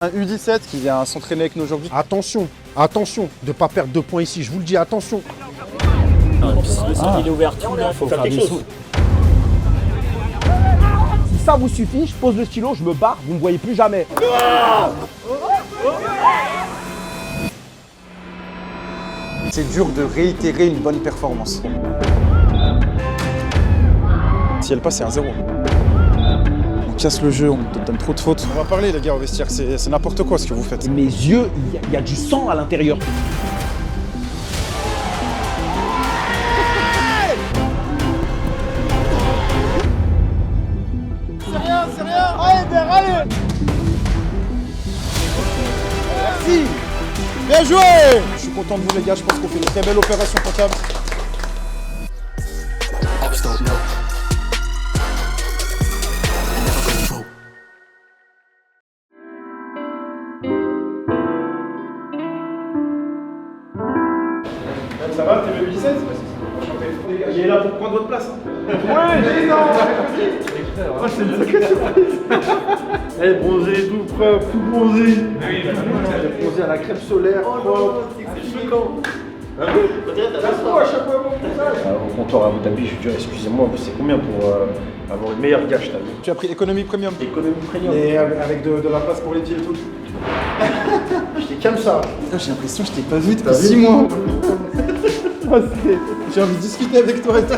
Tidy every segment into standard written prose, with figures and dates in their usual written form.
Un U17 qui vient s'entraîner avec nous aujourd'hui. Attention, attention de ne pas perdre 2 points ici, je vous le dis, attention. Il est ouvert tout là, faut faire des sous. Si ça vous suffit, je pose le stylo, je me barre, vous ne me voyez plus jamais. C'est dur de réitérer une bonne performance. Si elle passe, c'est un 0. On casse le jeu, on te donne trop de fautes. On va parler les gars au vestiaire, c'est n'importe quoi ce que vous faites. Mes yeux, il y a du sang à l'intérieur. C'est rien. Allez, Der, allez. Merci. Bien joué. Je suis content de vous les gars, je pense qu'on fait une très belle opération comptable. Ça va, t'es le 17 Il est là pour prendre votre place. Ouais, non. Oh, c'est une sacrée surprise. Eh, bronzé et tout, tout bronzé. Bronzé à la crème solaire. C'est piquant. Au comptoir à Abu Dhabi, je dis excusez-moi, c'est combien pour avoir une meilleure gage, t'as vu? Tu as pris économie premium. Économie premium. Et avec de la place pour les pieds et tout. J'étais comme ça. J'ai l'impression que je t'ai pas vu depuis 6 mois. J'ai envie de discuter avec toi et tout.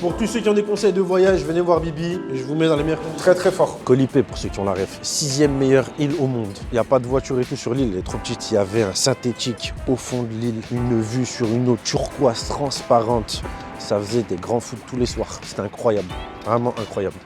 Pour tous ceux qui ont des conseils de voyage, venez voir Bibi et je vous mets dans les meilleurs comptes. Très très fort. Colipé pour ceux qui ont la ref. 6e meilleure île au monde. Il n'y a pas de voiture et tout sur l'île, elle est trop petite. Il y avait un synthétique au fond de l'île, une vue sur une eau turquoise transparente. Ça faisait des grands foot tous les soirs. C'était incroyable, vraiment incroyable.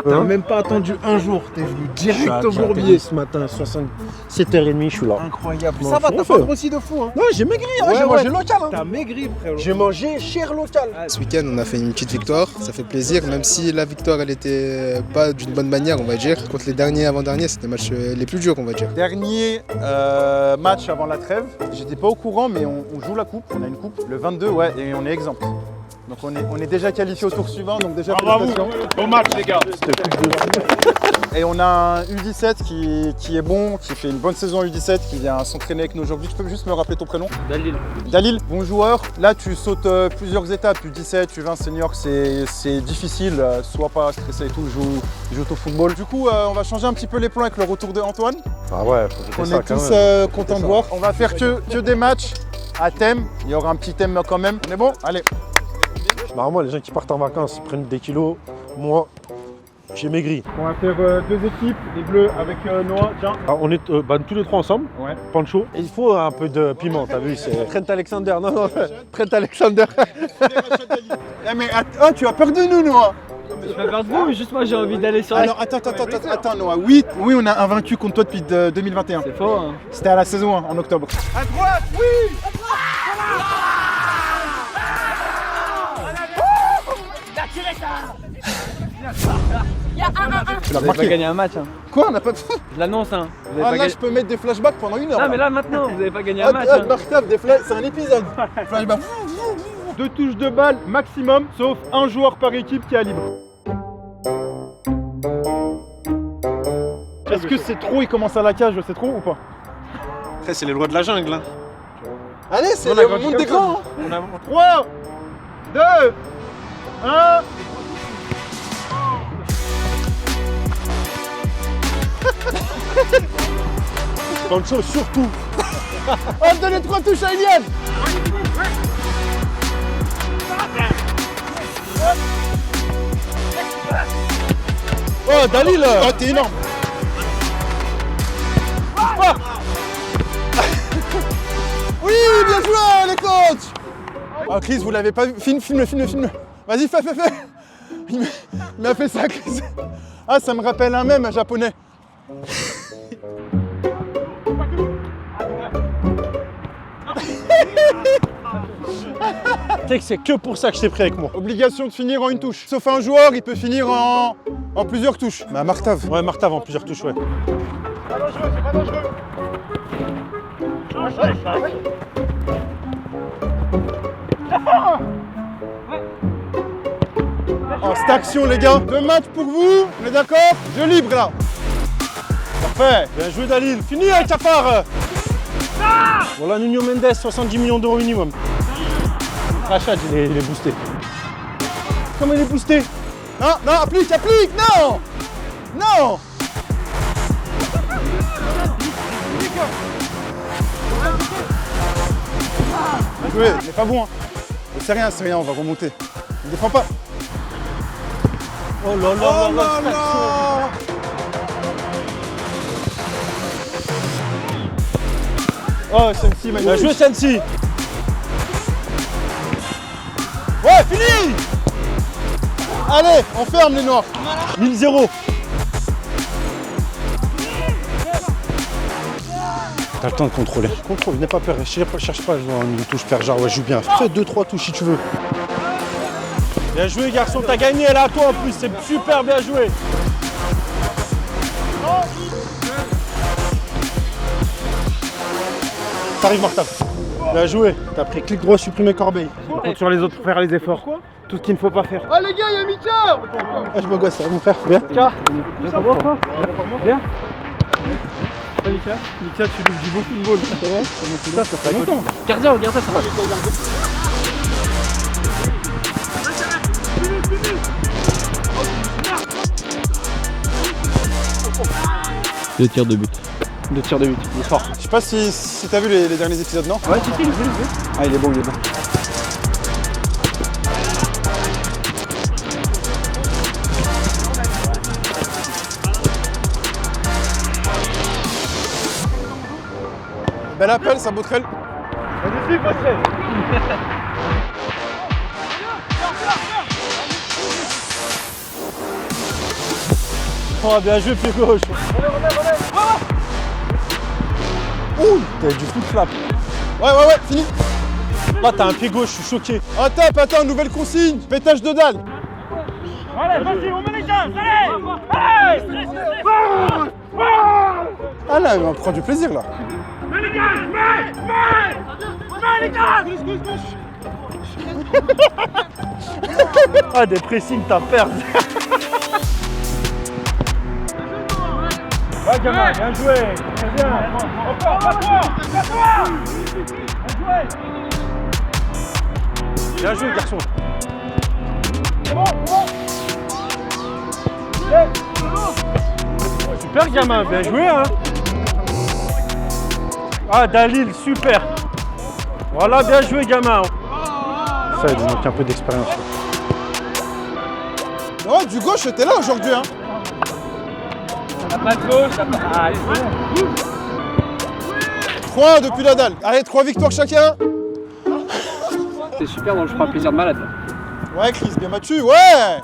T'as même pas attendu un jour, t'es venu direct au Bourbier. Ce matin, 7h30, je suis là. Incroyable. Non, Ça va, t'as faut pas grossi de fou. Hein. Non, j'ai maigri, hein, j'ai mangé local. Hein. T'as maigri, frérot. J'ai mangé cher local. Ce week-end, on a fait une petite victoire, ça fait plaisir, même si la victoire, elle était pas d'une bonne manière, on va dire. Contre les derniers avant-derniers, c'était les matchs les plus durs, on va dire. Dernier match avant la trêve. J'étais pas au courant, mais on joue la coupe. On a une coupe. Le 22, ouais, et on est exempt. Donc on est déjà qualifié au tour suivant, donc déjà félicitations. Bon match, les gars. Et on a un U17 qui est bon, qui fait une bonne saison U17, qui vient s'entraîner avec nous aujourd'hui. Tu peux juste me rappeler ton prénom? Dalil. Dalil, bon joueur. Là, tu sautes plusieurs étapes. U17, U20 senior, c'est difficile. Sois pas stressé et tout, joue au football. Du coup, on va changer un petit peu les plans avec le retour de Antoine. Ah ouais, On est tous contents de voir. On va faire que des matchs à thème. Il y aura un petit thème quand même. On est bon? Allez. Normalement, les gens qui partent en vacances, ils prennent des kilos. Moi, j'ai maigri. On va faire 2 équipes, les bleus avec Noah. Tiens. Alors, on est tous les 3 ensemble, Ouais. Pancho. Et il faut un peu de piment, t'as vu, c'est Trent Alexander. Non, Trent Alexander. Mais tu as peur de nous, Noah? Je vais perdre vous, mais juste moi j'ai envie d'aller sur la... Alors attends Noah. Oui, on a un vaincu contre toi depuis 2021. C'est faux, hein. C'était à la saison 1 en octobre. À droite, oui. Tu l'as Vous avez pas marqué. gagné un match, hein. Quoi, on n'a pas fait? Je l'annonce, hein. Vous avez Ah pas là, gagné... je peux mettre des flashbacks pendant 1 heure. Non, mais là maintenant, vous avez pas gagné un match, hein. C'est un épisode. Flashback. 2 touches de balle maximum, sauf un joueur par équipe qui est à libre. Est-ce que c'est trop, il commence à la cage, c'est trop ou pas? Après, c'est les lois de la jungle. Hein. Allez, c'est On a le grandi monde comme des ça. grands. 3, 2, 1. Pancho, surtout. On donne les 3 touches à Eliane. Oh, Dalil. Oh, t'es énorme. Oui, bien joué les coachs. Oh Chris, vous l'avez pas vu? Filme-le. Vas-y, fais. Il m'a fait ça, Chris. Ah, ça me rappelle un mème japonais. Tu sais que c'est que pour ça que je t'ai pris avec moi. Obligation de finir en 1 touche. Sauf un joueur, il peut finir en plusieurs touches. Mais à Martave. Ouais, Martave en plusieurs touches, ouais. C'est pas dangereux. Action les gars, 2 matchs pour vous, on est d'accord? Jeu libre là. Parfait, bien joué Dalil. Fini avec Cafard. Voilà Nuno Mendes, 70 millions d'euros minimum. Rachad, il est boosté. Comment il est boosté? Non, non, applique, non! Non! Bien joué, il n'est pas bon. Hein. C'est rien, on va remonter. Ne défends pas. Oh là là là là. Oh, Sensi, Bien joué Sensi. Ouais, fini! Allez, on ferme les noirs. 1000-0. T'as le temps de contrôler. Contrôle, n'aie pas peur. Cherche pas à jouer une touche père, genre ouais, joue bien. Fais 2-3 touches si tu veux. Bien joué garçon, t'as gagné, elle est à toi en plus, c'est super bien joué. T'arrives Martin. Bien joué. T'as pris clic droit, supprimer corbeille. On compte sur les autres pour faire les efforts. Tout ce qu'il ne faut pas faire. Ah les gars, il y a Mika! Ah, je me gosse, ça va mon frère. Viens. Bien. Mika, tu lui dis beaucoup de balles. C'est vrai? Ça fait longtemps. Gardien, regarde ça, ça va. Deux tirs de but. Il est fort. Je sais pas si t'as vu les derniers épisodes, non? Ouais, tu sais, je l'ai vu. Ah, il est bon, il est bon. Bel appel, ça Botrel. Oh, bien joué, pied gauche. Ouh, t'as du foot flap. Ouais, fini. Là, t'as un pied gauche, je suis choqué. Attends, nouvelle consigne. Pétage de dalle. Allez, vas-y, on met les gaz, allez! Ah là, on prend du plaisir là. Mets les gaz, mets les gaz! Ah, des pressings, t'as perdu. Ouais, gamin, bien joué! Très bien! Encore, pas toi! Bien joué, garçon. Super gamin, bien joué hein. Ah Dalil, super. Voilà, bien joué gamin. Ça, il manque un peu d'expérience. Ouais, du gauche, t'es là aujourd'hui hein. T'as pas de gauche, t'as pas. Ah, 3 depuis la dalle. Allez, 3 victoires chacun. c'est super, donc je prends un plaisir de malade. Ouais, Chris, bien battu, ouais.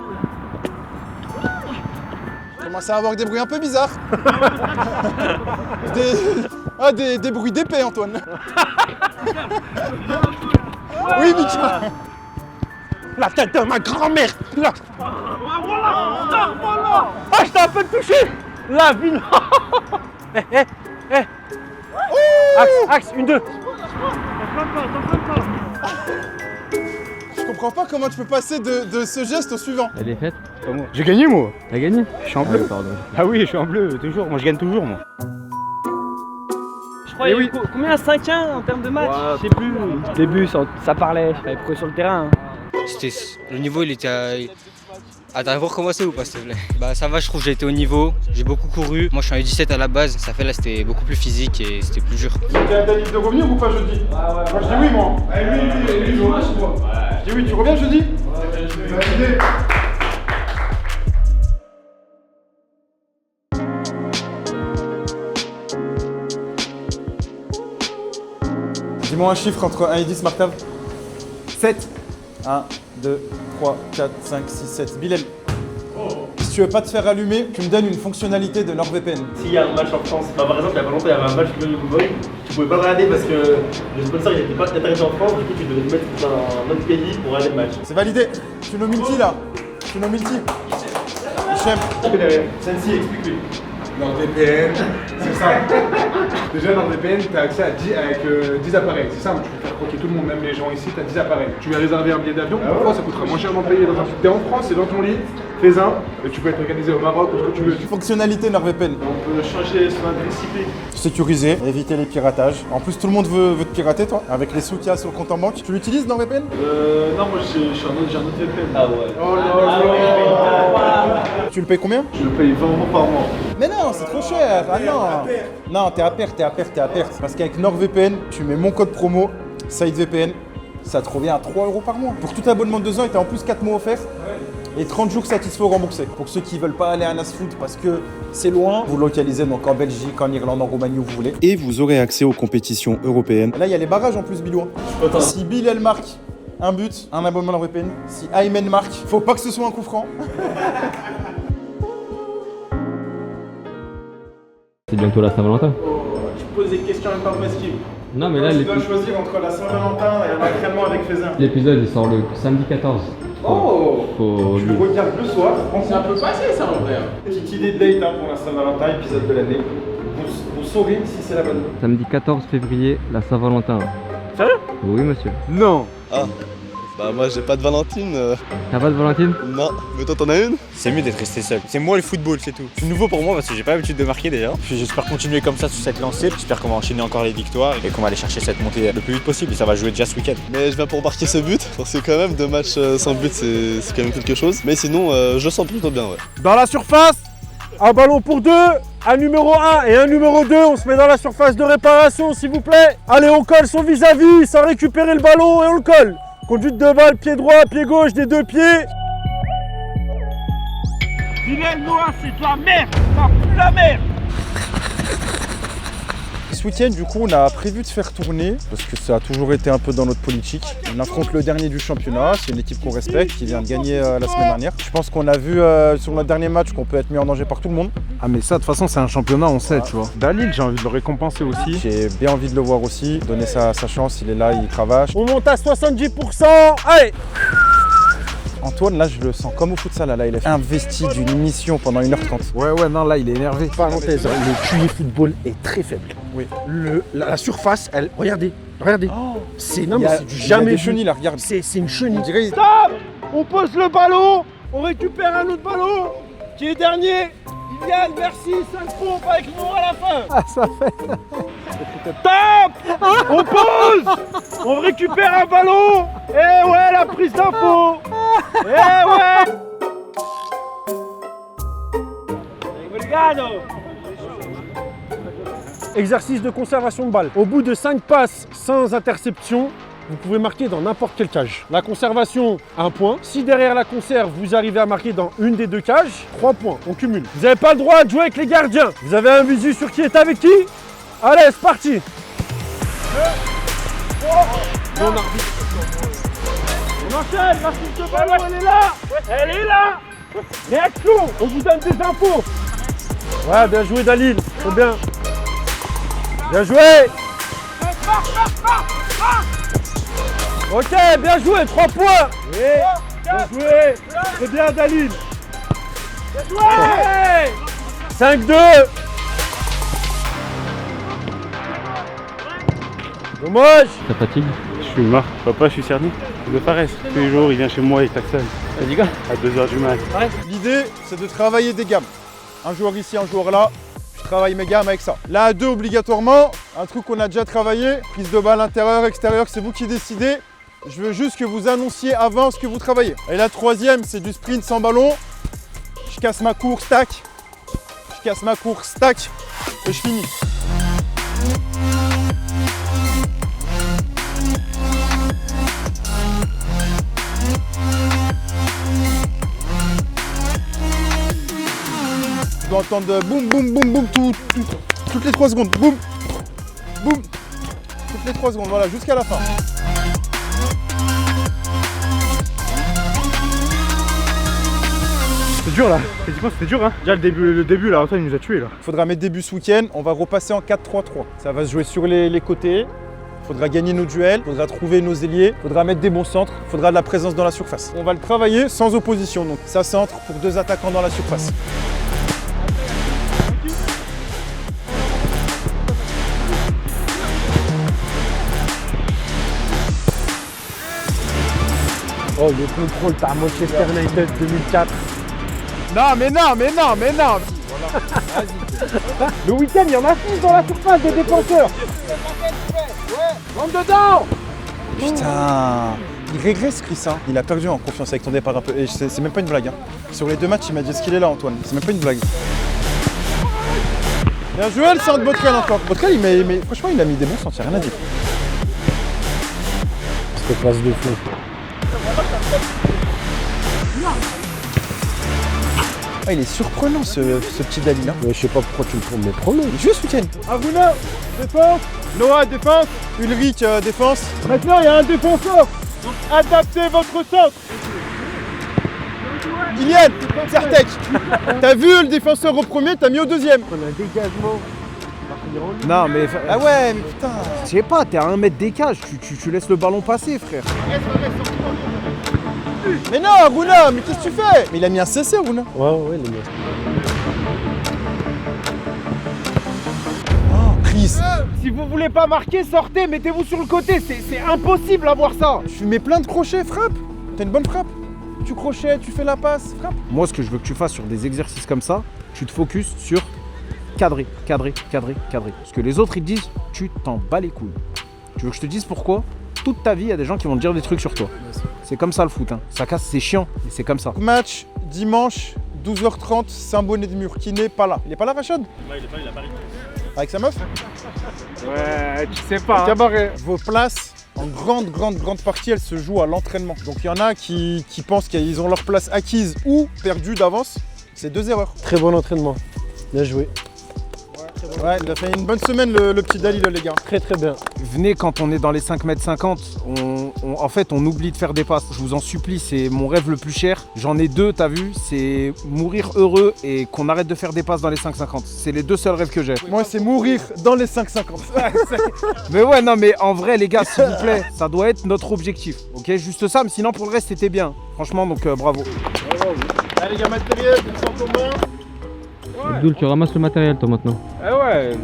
Commence à avoir des bruits un peu bizarres. des bruits d'épée, Antoine. Oui, Mika. La tête de ma grand-mère. Là. Voilà! Ah, je t'ai un peu touché. La ville. Axe, 1-2. Je comprends pas comment tu peux passer de ce geste au suivant. Elle est faite? J'ai gagné, moi! T'as gagné? Je suis en bleu! Pardon. Ah oui, je suis en bleu, toujours. Moi, je gagne toujours, moi. Je crois qu'il y a eu combien? 5-1 en termes de match? Je sais plus. Au début, ça parlait, je savais pourquoi sur le terrain. Le niveau, il était à t'as recommencé ou pas, s'il te plaît? Bah ça va, je trouve que j'ai été au niveau, j'ai beaucoup couru. Moi je suis en U17 à la base, ça fait là c'était beaucoup plus physique et c'était plus dur. Tu as Dalil de revenir ou pas jeudi? Moi je dis oui moi. Je dis oui, tu reviens jeudi? Validé. Dis-moi un chiffre entre 1 et 10, Martav. 7. 1, 2, 3, 4, 5, 6, 7. Bilal. Si tu veux pas te faire allumer, tu me donnes une fonctionnalité de NordVPN. S'il y a un match en France, par exemple, il y a pas longtemps, il y avait un match de football, tu pouvais pas regarder parce que le sponsor il n'était pas intéressé en France, du coup tu devais te mettre dans un autre pays pour regarder le match. C'est validé. Tu nos multi là. Tu nos multi. Hichem. Sensi, explique-lui. NordVPN, c'est ça. Déjà, NordVPN, tu as accès à 10 avec 10 appareils. C'est simple, tu peux faire faire croquer tout le monde, même les gens ici, t'as 10 appareils. Tu vas réserver un billet d'avion, parfois ça coûtera moins cher d'en payer dans un... T'es en France, c'est dans ton lit, fais-en, et tu peux être organisé au Maroc ou ce que tu veux. Fonctionnalité NordVPN. On peut changer son adresse IP. Sécurisé, éviter les piratages. En plus, tout le monde veut te pirater, toi, avec les sous qu'il y a sur le compte en banque. Tu l'utilises NordVPN? Non, moi j'ai un autre VPN. Ah ouais. Oh là. Tu le payes combien? Je le paye 20 € par mois. Mais non, c'est trop cher. Ah non. Non, t'es à perte. Parce qu'avec NordVPN, tu mets mon code promo, SideVPN, ça te revient à 3 € par mois. Pour tout abonnement de 2 ans, et t'as en plus 4 mois offerts. Et 30 jours satisfaits ou remboursés. Pour ceux qui veulent pas aller à Nasfoot parce que c'est loin, vous localisez donc en Belgique, en Irlande, en Roumanie, où vous voulez. Et vous aurez accès aux compétitions européennes. Là, il y a les barrages en plus, Bilou. Si Bill, elle marque un but, un abonnement NordVPN. Si Aymen marque, faut pas que ce soit un coup franc. C'est bientôt la Saint-Valentin. Tu poses des questions même pas précises. Non mais là, Tu dois choisir entre la Saint-Valentin et un entraînement avec Faisin. l'épisode il sort le samedi 14. Oh, Faut... je le regarde le soir. C'est un peu passé ça en vrai. Petite idée de date pour la Saint-Valentin, épisode de l'année. Vous saurez si c'est la bonne. Samedi 14 février, la Saint-Valentin. Sérieux? Oui monsieur. Non. Ah, bah moi j'ai pas de Valentine. T'as pas de Valentine? Non, mais toi t'en as une? C'est mieux d'être resté seul. C'est moi le football, c'est tout. C'est nouveau pour moi parce que j'ai pas l'habitude de marquer déjà. Puis j'espère continuer comme ça sur cette lancée. J'espère qu'on va enchaîner encore les victoires et qu'on va aller chercher cette montée le plus vite possible. Et ça va jouer déjà ce week-end. Mais je viens pour marquer ce but, parce que quand même 2 matchs sans but c'est quand même quelque chose. Mais sinon je sens plutôt bien, ouais. Dans la surface, un ballon pour 2, un numéro 1 et un numéro 2. On se met dans la surface de réparation, s'il vous plaît. Allez, on colle son vis-à-vis sans récupérer le ballon et on le colle. Conduite de balle, pied droit, pied gauche, des 2 pieds. Vilaine Noah, c'est de la merde. Ça pue la merde. Ce week-end, du coup, on a prévu de faire tourner, parce que ça a toujours été un peu dans notre politique. On affronte le dernier du championnat, c'est une équipe qu'on respecte, qui vient de gagner la semaine dernière. Je pense qu'on a vu sur notre dernier match qu'on peut être mis en danger par tout le monde. Ah mais ça de toute façon c'est un championnat, on sait, tu vois. Dalil, j'ai envie de le récompenser aussi. J'ai bien envie de le voir aussi, donner sa chance, il est là, il cravache. On monte à 70%. Allez. Antoine, là, je le sens comme au futsal, là, il est investi d'une mission pendant 1h30. Ouais, non, là, il est énervé. Parenthèse, le QI football est très faible. Oui. La surface, elle... Regardez. C'est non, mais c'est du jamais jamais des vu. chenilles, là, regarde. C'est une chenille. On dirait... Stop. On pose le ballon. On récupère un autre ballon. Qui est dernier. Iliane, merci. 5 pompes avec nous à la fin. Ah, ça fait... Stop. On pose. On récupère un ballon. Eh ouais, la prise d'info. Eh ouais. Exercice de conservation de balle. Au bout de 5 passes sans interception, vous pouvez marquer dans n'importe quelle cage. La conservation, 1 point. Si derrière la conserve, vous arrivez à marquer dans une des 2 cages, 3 points. On cumule. Vous n'avez pas le droit de jouer avec les gardiens. Vous avez un visu sur qui est avec qui? Allez, c'est parti. On enchaîne, la touche de ballon, elle est là. Elle est là. Réaction, on vous donne des infos. Ouais, bien joué Dalil, c'est bien. Bien joué. Ok, bien joué, 3 points. Oui, bien joué. C'est bien Dalil. Bien joué. 5-2. Dommage. Ça fatigue? Je suis mort. Papa, je suis cerné. De paresse. Tous les jours, il vient chez moi, il klaxonne. Vas-y, gars. À 2h du mat. L'idée, c'est de travailler des gammes. Un joueur ici, un joueur là. Je travaille mes gammes avec ça. Là, à 2, obligatoirement, un truc qu'on a déjà travaillé. Prise de balle intérieure, extérieure, c'est vous qui décidez. Je veux juste que vous annonciez avant ce que vous travaillez. Et la 3e, c'est du sprint sans ballon. Je casse ma course, tac. Je casse ma course, tac. Et je finis. Tu dois entendre boum, boum, boum, boum, toutes les 3 secondes. Boum, boum. Toutes les 3 secondes, voilà, jusqu'à la fin. C'est dur là. Physiquement, c'était dur, hein. Déjà, le début là, Antoine, il nous a tués là. Il faudra mettre début ce week-end. On va repasser en 4-3-3. Ça va se jouer sur les côtés. Il faudra gagner nos duels, il faudra trouver nos ailiers, il faudra mettre des bons centres, il faudra de la présence dans la surface. On va le travailler sans opposition, donc ça centre pour 2 attaquants dans la surface. Oh, le contrôle, t'as Manchester United 2004. Non, mais non, mais non, mais non. Le week-end, il y en a 6 dans la surface des défenseurs. Rentre dedans. Putain, il régresse Chris, hein. Il a perdu en confiance avec ton départ un peu. Et c'est même pas une blague. Hein. Sur les 2 matchs, il m'a dit ce qu'il est là, Antoine. C'est même pas une blague. Bien joué le centre Botrel encore. Botrel, franchement, il a mis des bons centres, y'a rien à dire. Cette passe de fou. Ah, il est surprenant ce petit Dali là. Mais je sais pas pourquoi tu le prends, mais prends-le. Il joue ce week-end. Aruna, défense. Noah, défense. Ulrich, défense. Maintenant, il y a un défenseur. Donc, adaptez votre centre. Ilian, Certec. T'as vu le défenseur au premier, t'as mis au deuxième. On a un dégagement. Non, mais. Ah ouais, mais putain. Je sais pas, t'es à 1 mètre des cages, tu laisses le ballon passer, frère. Mais non, Aruna, mais qu'est-ce que tu fais? Mais il a mis un CC, Aruna. Ouais, il est mis. Oh, Chris. Si vous voulez pas marquer, sortez, mettez-vous sur le côté, c'est impossible à voir ça. Tu mets plein de crochets, frappe. T'as une bonne frappe. Tu crochets, tu fais la passe, frappe. Moi, ce que je veux que tu fasses sur des exercices comme ça, tu te focuses sur cadrer. Parce que les autres, ils te disent, tu t'en bats les couilles. Tu veux que je te dise pourquoi? Toute ta vie, il y a des gens qui vont te dire des trucs sur toi. C'est comme ça le foot, hein. Ça casse, c'est chiant, mais c'est comme ça. Match dimanche, 12h30, Saint-Bonnet-de-Mur, qui n'est pas là. Il est pas là, Rachad? Ouais, il est à Paris. Avec sa meuf? Ouais, tu sais pas. Cabaret. Vos places, en grande partie, elles se jouent à l'entraînement. Donc il y en a qui pensent qu'ils ont leur place acquise ou perdue d'avance. C'est 2 erreurs. Très bon entraînement. Bien joué. Ouais, il a fait une bonne semaine le petit Dali, là, les gars. Très bien. Venez quand on est dans les 5,50 m, en fait on oublie de faire des passes. Je vous en supplie, c'est mon rêve le plus cher. J'en ai 2, t'as vu, c'est mourir heureux et qu'on arrête de faire des passes dans les 5,50. C'est les 2 seuls rêves que j'ai. Moi, c'est mourir dans les 5,50. Mais ouais, non mais en vrai les gars, s'il vous plaît, ça doit être notre objectif. Ok, juste ça, mais sinon pour le reste c'était bien. Franchement, donc bravo. Allez, les gars, matériel, tout en commun. Abdoul, tu ramasses le matériel toi maintenant. Ah ouais,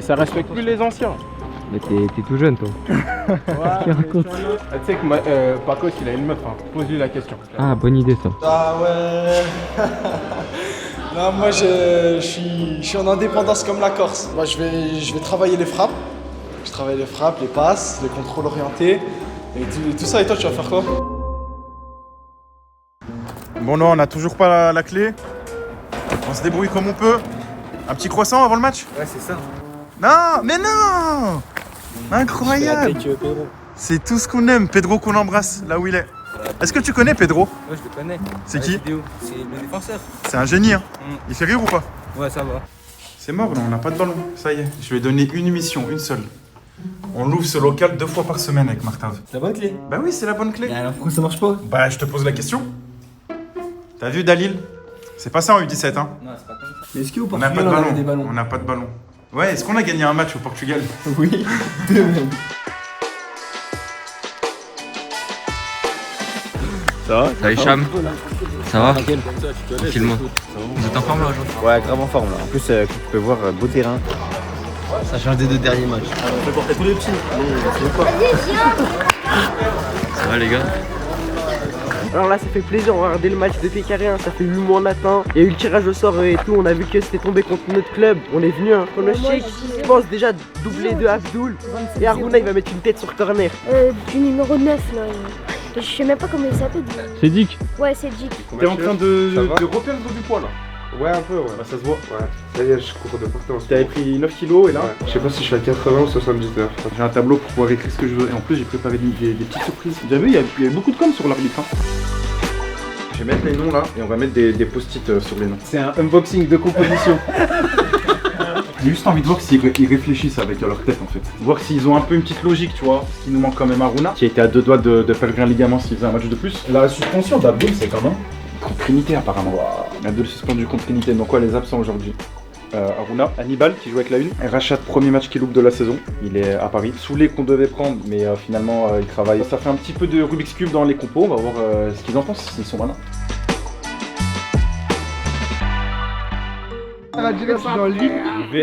ça respecte plus les anciens. Mais t'es tout jeune toi. Tu racontes. Ah, tu sais que Pacos il a une meuf, hein. Pose-lui la question. Ah, bonne idée ça. Ah ouais. Non, moi je suis en indépendance comme la Corse. Moi je vais travailler les frappes. Je travaille les frappes, les passes, les contrôles orientés et tout ça. Et toi tu vas faire quoi? Bon, non, on n'a toujours pas la clé. On se débrouille comme on peut. Un petit croissant avant le match? Ouais, c'est ça. Non, mais non! Incroyable! C'est tout ce qu'on aime. Pedro qu'on embrasse là où il est. Est-ce que tu connais Pedro? Ouais, je le connais. C'est qui? C'est le défenseur. C'est un génie, hein? Il fait rire ou pas? Ouais, ça va. C'est mort là, on n'a pas de ballon. Ça y est, je lui ai donné une mission, une seule. On l'ouvre ce local 2 fois par semaine avec Martin. C'est la bonne clé? Bah oui, c'est la bonne clé. Et alors pourquoi ça marche pas? Bah je te pose la question. T'as vu Dalil? C'est pas ça en U17, hein? Non, c'est pas comme ça. Mais est-ce qu'au On n'a pas Portugal de on ballon. a des ballons? On n'a pas de ballon. Ouais, est-ce qu'on a gagné un match au Portugal? Oui, 2 même. Ça va? Salut Cham. Ça va? Tranquillement. Vous êtes en forme là aujourd'hui? Ouais, grave en forme là. En plus, comme tu peux voir, beau terrain. Ça change des 2 derniers matchs. On peut porter tous les petits. Ça va les gars? Alors là ça fait plaisir, on va regarder le match de Pécaré, hein. Ça fait 8 mois on attend. Il y a eu le tirage au sort et tout, on a vu que c'était tombé contre notre club. On est venu, hein. Pronostic, je pense déjà doubler de Abdoul. Et Aruna il va mettre une tête sur corner. Du numéro 9 là. Je sais même pas comment il s'appelle. C'est Dick. Ouais, c'est Dick. T'es en train de reperdre du poids là. Ouais, un peu, ouais. Bah, ça se voit. Ouais. Ça y est, je cours de partout en ce T'avais moment. pris 9 kilos et là, Je sais pas si je suis à 80 ou 79. j'ai un tableau pour pouvoir écrire ce que je veux. Et en plus, j'ai préparé des petites surprises. Vous avez vu, il y a beaucoup de com sur l'arbitre. Hein. Je vais mettre les noms là et on va mettre des post-it sur les noms. C'est un unboxing de composition. J'ai juste envie de voir s'ils réfléchissent avec leur tête en fait. Voir s'ils ont un peu une petite logique, tu vois. Ce qui nous manque quand même à Aruna, qui a été à 2 doigts de perdre un ligament s'il faisait un match de plus. La suspension d'Abdoul, c'est comment? Contre Trinité apparemment. Wow. Abdoul suspendu contre Trinité. Donc quoi, les absents aujourd'hui? Aruna, Hannibal qui joue avec la 1, Rachat, premier match qu'il loupe de la saison, il est à Paris. Soulé qu'on devait prendre, mais finalement il travaille. Ça fait un petit peu de Rubik's Cube dans les compos, on va voir ce qu'ils en pensent, s'ils sont malins.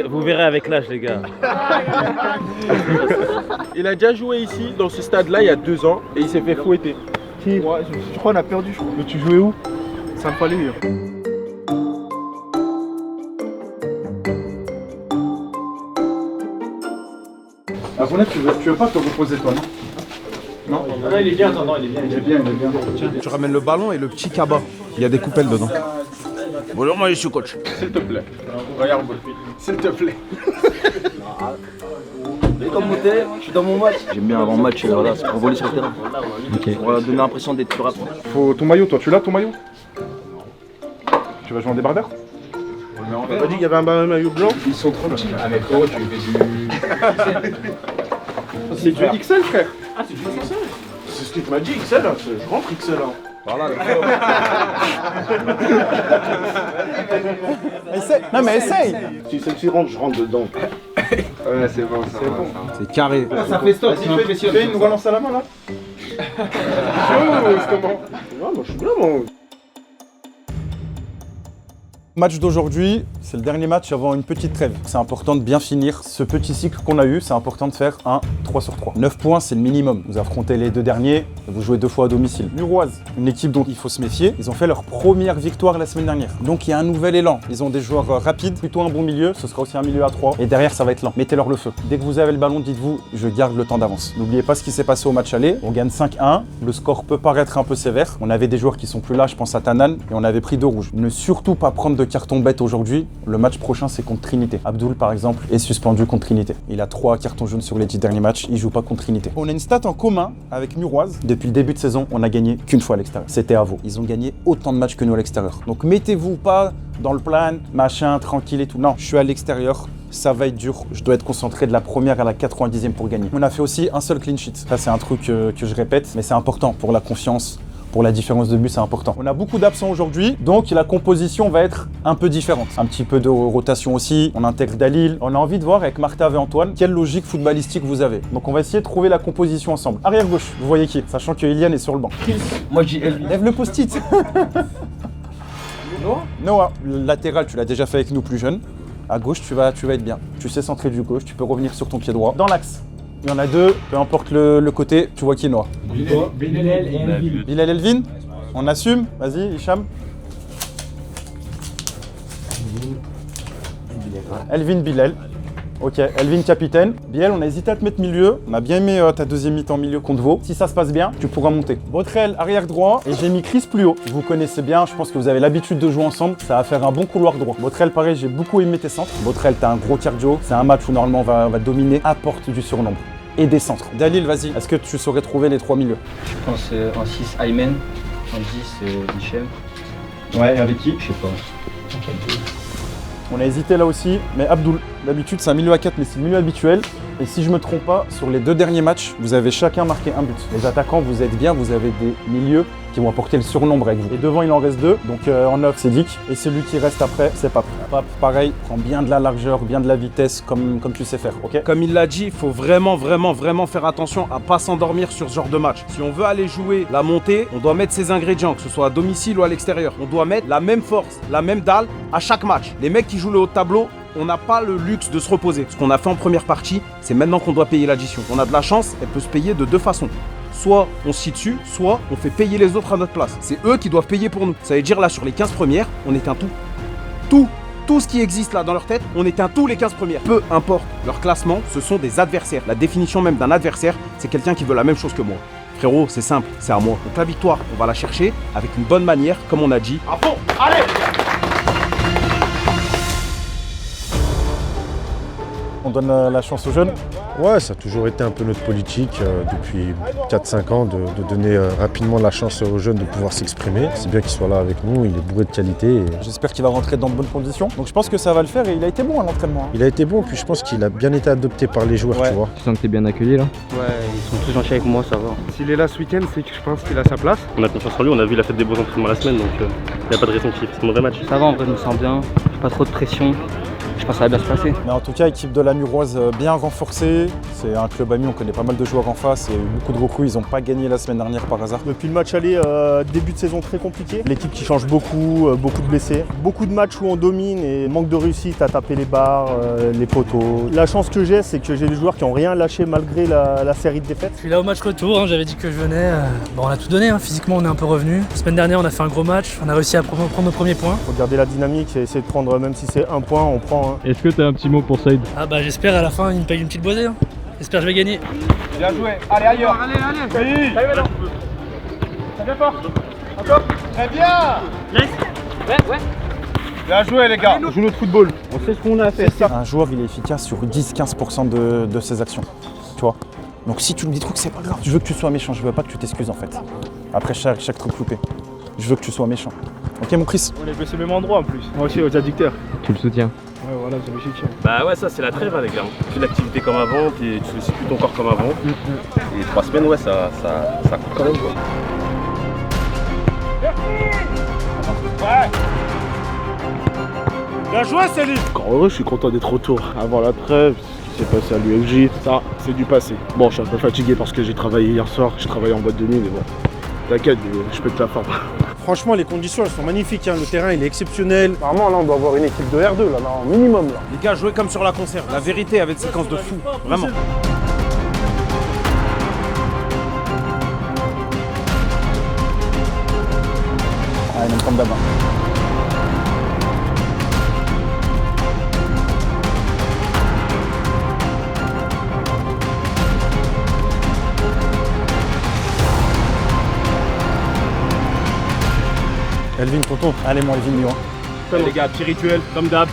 Vous verrez avec l'âge, les gars. Il a déjà joué ici, dans ce stade-là, il y a 2 ans, et il s'est fait fouetter. Qui? Ouais, je crois qu'on a perdu. Mais tu jouais où? Saint-Paul. Apollinaire, tu veux pas te reposer toi, non? Non, il est bien, attends, il est bien. Il est bien. Tiens, tu ramènes le ballon et le petit cabas. Il y a des coupelles dedans. Bonjour, moi je suis coach. S'il te plaît. Regarde, s'il te plaît. Comme côté, je suis dans mon match. J'aime bien avant le match, voilà, c'est pour voler sur le terrain. Okay. Pour donner l'impression d'être plus rapide. Faut ton maillot, toi, tu l'as ton maillot? Tu vas jouer en débardeur? On m'a dit qu'il y avait un maillot blanc. Ils sont trop petits. Ah mais frérot, tu fais du... C'est du XL, frère. Ah, c'est du XL. C'est ce que tu m'as dit, XL, hein. Je rentre XL. Hein. Voilà, Essaye. Non mais essaye. Si celle-ci rentre, je rentre dedans. Ouais, c'est bon, c'est bon. C'est carré. Ça fait stop, tu fais une relance à la main là. C'est comment? Non, moi je suis bien, moi. Match d'aujourd'hui, c'est le dernier match avant une petite trêve. C'est important de bien finir ce petit cycle qu'on a eu. C'est important de faire un 3 sur 3. 9 points, c'est le minimum. Vous affrontez les 2 derniers, vous jouez 2 fois à domicile. Muroise, une équipe dont il faut se méfier. Ils ont fait leur première victoire la semaine dernière. Donc il y a un nouvel élan. Ils ont des joueurs rapides, plutôt un bon milieu. Ce sera aussi un milieu à 3. Et derrière, ça va être lent. Mettez-leur le feu. Dès que vous avez le ballon, dites-vous, je garde le temps d'avance. N'oubliez pas ce qui s'est passé au match aller. On gagne 5-1. Le score peut paraître un peu sévère. On avait des joueurs qui sont plus là, je pense à Tanan, et on avait pris 2 rouges. Ne surtout pas prendre de carton bête aujourd'hui. Le match prochain, c'est contre Trinité. Abdoul, par exemple, est suspendu contre Trinité. Il a 3 cartons jaunes sur les 10 derniers matchs. Il joue pas contre Trinité. On a une stat en commun avec Muroise. Depuis le début de saison, on a gagné qu'une fois à l'extérieur. C'était à Vaud. Ils ont gagné autant de matchs que nous à l'extérieur. Donc mettez-vous pas dans le plan, machin, tranquille et tout. Non, je suis à l'extérieur. Ça va être dur, je dois être concentré de la première à la 90e pour gagner. On a fait aussi un seul clean sheet. Ça, c'est un truc que je répète, mais c'est important pour la confiance. Pour la différence de but, c'est important. On a beaucoup d'absents aujourd'hui, donc la composition va être un peu différente. Un petit peu de rotation aussi, on intègre Dalil. On a envie de voir avec Martha et Antoine quelle logique footballistique vous avez. Donc on va essayer de trouver la composition ensemble. Arrière gauche, vous voyez qui? Sachant que Ilian est sur le banc. Moi je dis Elvin. Lève le post-it. Noah, le latéral, tu l'as déjà fait avec nous plus jeune. À gauche, tu vas être bien. Tu sais centrer du gauche, tu peux revenir sur ton pied droit. Dans l'axe. Il y en a 2, peu importe le côté, tu vois qui est Noah. Bilal et Elvin. Bilal Elvin, on assume. Vas-y, Hicham. Elvin Bilal. Ok, Elvin capitaine. Biel, on a hésité à te mettre milieu. On a bien aimé ta deuxième mi-temps milieu contre Vaud. Si ça se passe bien, tu pourras monter. Botrel, arrière droit. Et j'ai mis Chris plus haut. Vous connaissez bien, je pense que vous avez l'habitude de jouer ensemble. Ça va faire un bon couloir droit. Botrel, pareil, j'ai beaucoup aimé tes centres. Botrel, t'as un gros cardio. C'est un match où normalement on va dominer. Apporte du surnombre. Et des centres. Dalil, vas-y. Est-ce que tu saurais trouver les 3 milieux? Je pense en 6, Aymen. En 10, Hichem. Ouais, avec qui? Je sais pas. On a hésité là aussi, mais Abdoul, d'habitude c'est un milieu à 4, mais c'est le milieu habituel. Et si je me trompe pas, sur les 2 derniers matchs, vous avez chacun marqué un but. Les attaquants, vous êtes bien, vous avez des milieux qui vont apporter le surnombre avec vous. Et devant, il en reste 2, donc en 9, c'est Dick. Et celui qui reste après, c'est Pape. Pape, pareil, prend bien de la largeur, bien de la vitesse, comme tu sais faire, ok? Comme il l'a dit, il faut vraiment faire attention à pas s'endormir sur ce genre de match. Si on veut aller jouer la montée, on doit mettre ses ingrédients, que ce soit à domicile ou à l'extérieur. On doit mettre la même force, la même dalle à chaque match. Les mecs qui jouent le haut de tableau, on n'a pas le luxe de se reposer. Ce qu'on a fait en première partie, c'est maintenant qu'on doit payer l'addition. On a de la chance, elle peut se payer de 2 façons. Soit on se chie dessus, soit on fait payer les autres à notre place. C'est eux qui doivent payer pour nous. Ça veut dire là, sur les 15 premières, on éteint tout. Tout ce qui existe là dans leur tête, on éteint tous les 15 premières. Peu importe leur classement, ce sont des adversaires. La définition même d'un adversaire, c'est quelqu'un qui veut la même chose que moi. Frérot, c'est simple, c'est à moi. Donc la victoire, on va la chercher avec une bonne manière, comme on a dit. À fond, allez! On donne la chance aux jeunes. Ouais, ça a toujours été un peu notre politique depuis 4-5 ans de donner rapidement la chance aux jeunes de pouvoir s'exprimer. C'est bien qu'il soit là avec nous, il est bourré de qualité. Et... J'espère qu'il va rentrer dans de bonnes conditions. Donc je pense que ça va le faire et il a été bon à l'entraînement. Il a été bon, puis je pense qu'il a bien été adopté par les joueurs, tu vois. Tu sens que t'es bien accueilli là? Ouais, ils sont très gentils avec moi, ça va. S'il est là ce week-end, c'est que je pense qu'il a sa place. On a confiance en lui, on a vu, il a fait des beaux entraînements la semaine, donc il n'y a pas de raison qu'il fasse un mauvais match. Ça va, en vrai, je me sens bien, pas trop de pression. je pense que ça va bien se passer. Mais en tout cas, équipe de la Muroise bien renforcée. C'est un club ami, on connaît pas mal de joueurs en face. Il y a eu beaucoup de recrues, ils n'ont pas gagné la semaine dernière par hasard. Depuis le match aller, début de saison très compliqué. L'équipe qui change beaucoup, beaucoup de blessés. Beaucoup de matchs où on domine et manque de réussite à taper les barres, les poteaux. La chance que j'ai, c'est que j'ai des joueurs qui n'ont rien lâché malgré la série de défaites. Je suis là au match retour, hein, j'avais dit que je venais. Bon, on a tout donné, hein. Physiquement on est un peu revenu. La semaine dernière on a fait un gros match, on a réussi à prendre nos premiers points. Faut garder la dynamique et essayer de prendre, même si c'est un point, on prend. Est-ce que tu as un petit mot pour Saïd? Ah bah j'espère à la fin il me paye une petite boisée. Hein. J'espère que je vais gagner. Bien joué, allez ailleurs. Allez. Ça vient fort. Encore. Très bien. Ouais. Bien joué les gars. On joue notre football, on sait ce qu'on a à faire. Un joueur, il est efficace sur 10-15% de ses actions, tu vois. Donc si tu me dis trop que c'est pas grave, je veux que tu sois méchant, je veux pas que tu t'excuses en fait. Après chaque truc loupé, je veux que tu sois méchant. Ok mon Chris? On est blessé au même endroit en plus. Moi aussi aux addicteurs. Tu le soutiens? Ouais voilà, c'est le soutien. Bah ouais, ça c'est la trêve les gars. Tu fais l'activité comme avant, tu sollicites plus ton corps comme avant. Et 3 semaines, ouais, ça coûte quand même quoi. Ouais. Bien joué Céline. Encore heureux, je suis content d'être retour avant la trêve. Ce qui s'est passé à l'UFJ, ça c'est du passé. Bon, je suis un peu fatigué parce que j'ai travaillé hier soir, j'ai travaillé en boîte de nuit, mais bon, t'inquiète, je peux te la faire. Franchement, les conditions elles sont magnifiques, hein. Le terrain il est exceptionnel. Apparemment là on doit avoir une équipe de R2 là, au minimum là. Les gars, jouez comme sur la conserve, la vérité avec une séquence de fou, vraiment. Allez, même comme d'abord. Elvin, tonton. Allez, mon Elvin, Lyon. Allez les gars, petit rituel, comme d'hab.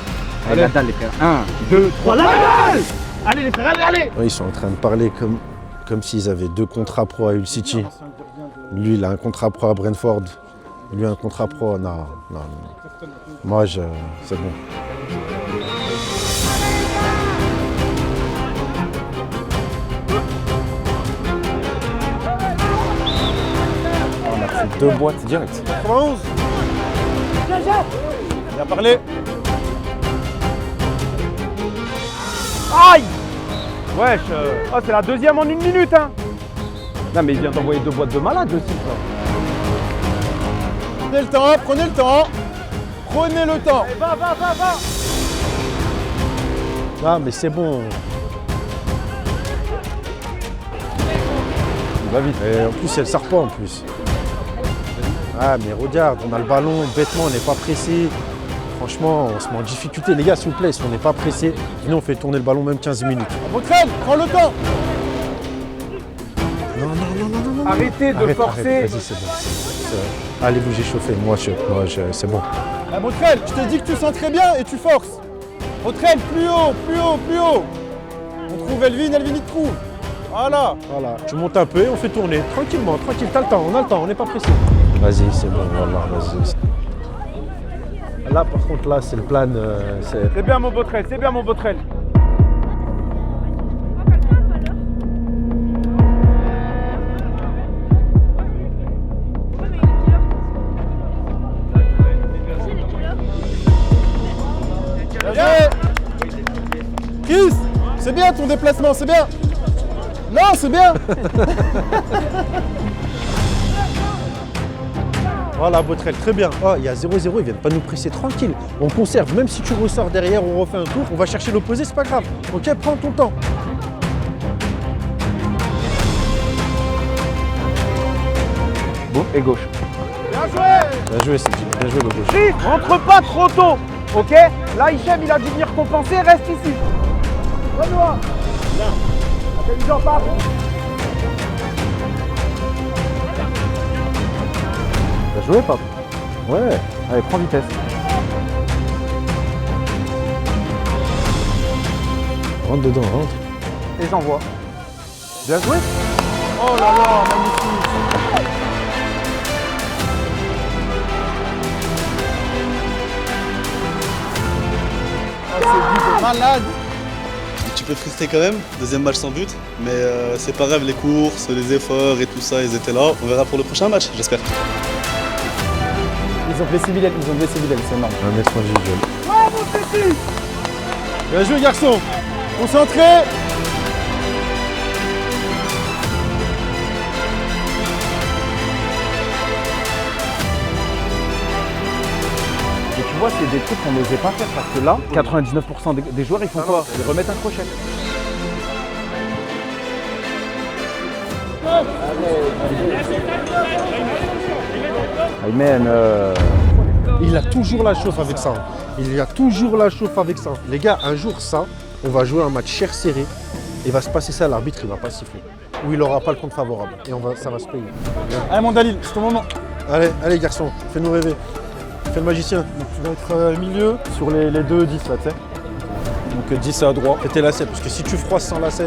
Allez, la dalle les frères. 1, 2, 3, la dalle. Allez les frères, allez. Ouais, ils sont en train de parler comme s'ils avaient 2 contrats pro à Hull City. Lui, il a un contrat pro à Brentford. Lui, un contrat pro. Non. Moi, c'est bon. On a fait 2 boîtes direct. 91. Bien parlé. Aïe. Wesh, c'est la deuxième en 1 minute hein. Non mais il vient d'envoyer 2 boîtes de malade aussi quoi. Prenez le temps, prenez le temps. Prenez le temps. Allez, va. Ah, mais c'est bon. Il va vite. Et en plus, elle sort pas en plus. Ah, mais regarde, on a le ballon, bêtement, on n'est pas pressé. Franchement, on se met en difficulté. Les gars, s'il vous plaît, si on n'est pas pressé, sinon on fait tourner le ballon même 15 minutes. Botrel, prends le temps. Non. Arrêtez de forcer. Vas-y, c'est bon. Allez, vous échauffez. Moi, c'est bon. Botrel, je te dis que tu sens très bien et tu forces. Botrel, plus haut. On trouve Elvin, Elvin il te trouve. Voilà. Tu montes un peu et on fait tourner. Tranquillement, t'as le temps, on a le temps, on n'est pas pressé. Vas-y, c'est bon, voilà, vas-y. Là, par contre, là, c'est le plan. C'est bien mon Botrel, Chris, c'est bien ton déplacement, c'est bien. Non, c'est bien. Voilà, Botrel, très bien. Oh, il y a 0-0, ils viennent pas nous presser, tranquille. On conserve, même si tu ressors derrière, on refait un tour, on va chercher l'opposé, c'est pas grave. Ok, prends ton temps. Bon, et gauche. Bien joué. Bien joué, Cédric, bien joué, le gauche. Chris, rentre pas trop tôt. Ok. Là, Hichem, il a dû venir compenser, reste ici. Benoît. Intelligent, pape. Bien joué, Pape. Ouais. Allez, prends vitesse. Rentre dedans, rentre. Et j'envoie. Bien joué. Oh là là, magnifique. Ah, c'est but de malade. Un petit peu frustré quand même, deuxième match sans but, mais c'est pas grave, les courses, les efforts et tout ça, ils étaient là. On verra pour le prochain match, j'espère. Ils ont blessé Bilal, c'est énorme. Un maître individuel. Bravo, Cécile. Bien joué, garçon. Concentré. Et tu vois, c'est des trucs qu'on n'osait pas faire parce que là, 99% des joueurs, ils font quoi? Ils remettent un crochet. Aymen, Il a toujours la chauffe avec ça. Il y a toujours la chauffe avec ça. Les gars, un jour, ça, on va jouer un match cher serré. Il va se passer ça, l'arbitre, il va pas siffler. Ou il n'aura pas le compte favorable. Et ça va se payer. Allez, mon Dalil, c'est ton moment. Allez, garçon, fais-nous rêver. Fais le magicien. Donc, tu vas être milieu sur les 2 10 là, tu sais. Donc 10 à droite. Et tes lacets, parce que si tu froisses sans lacets,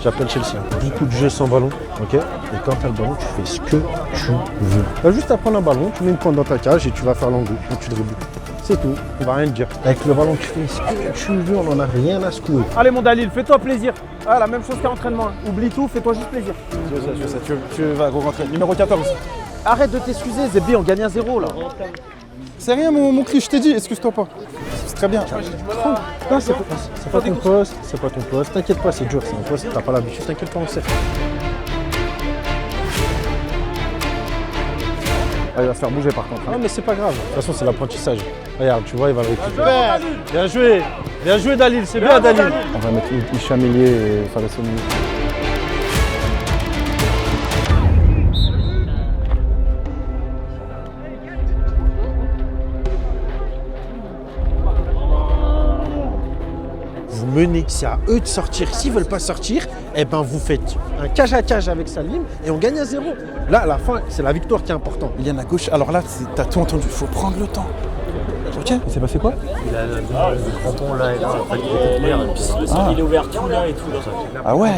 j'appelle Chelsea. Beaucoup de jeux sans ballon, ok? Et quand tu as le ballon, tu fais ce que tu veux. Tu as juste à prendre un ballon, tu mets une pointe dans ta cage et tu vas faire l'angle et tu dribbles. C'est tout, on va rien te dire. Avec le ballon, tu fais ce que tu veux, on en a rien à secouer. allez mon Dalil, fais-toi plaisir. Ah, la même chose qu'à l'entraînement. Oublie tout, fais-toi juste plaisir. Tu vas rentrer. Numéro 14. Arrête de t'excuser, Zébi, on gagne 1-0 là. C'est rien, mon cri, je t'ai dit, excuse-toi pas. C'est très bien. Non, c'est pas ton poste, c'est pas ton poste. T'inquiète pas, c'est dur, c'est un poste, t'as pas l'habitude, t'inquiète pas, on sait. Ah, il va se faire bouger par contre. Ah, mais c'est pas grave. De toute façon, c'est l'apprentissage. Regarde, tu vois, il va le récupérer. Bien joué, Dalil, c'est bien, Dalil. On va mettre Hicham Ailier et Fares au milieu. Vous menez, c'est à eux de sortir. S'ils veulent pas sortir, eh ben vous faites un cage à cage avec Salim et on gagne à 0. Là, à la fin, c'est la victoire qui est importante. Il y en a à gauche, alors là, t'as tout entendu, il faut prendre le temps. Ok, il s'est passé quoi? Il a le crampon là, et là, il est ouvert tout là et tout là. Ah ouais.